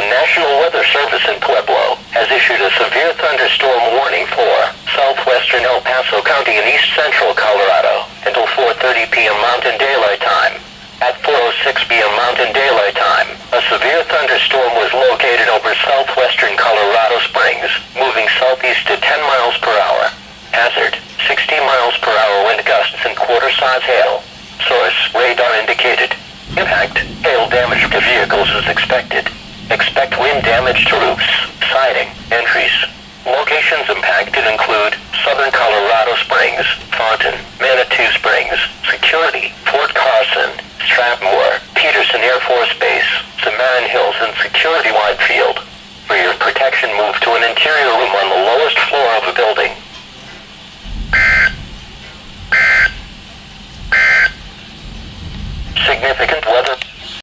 National Weather Service in Pueblo has issued a severe thunderstorm warning for southwestern El Paso County and east central Colorado until 4:30 p.m. Mountain Daylight Time. At 4:06 p.m. Mountain Daylight Time, a severe thunderstorm was located over southwestern Colorado Springs, moving southeast at 10 miles per hour. Hazard, 60 miles per hour wind gusts and quarter-size hail. Source, radar indicated. Impact, hail damage to vehicles is expected. Expect wind damage to roofs, siding, entries. Locations impacted include southern Colorado Springs, Fountain, Manitou Springs, Security, Fort Carson, Strathmore, Peterson Air Force Base, Cimarron Hills, and Security Wide Field. For your protection, move to an interior room on the lowest floor of a building. Significant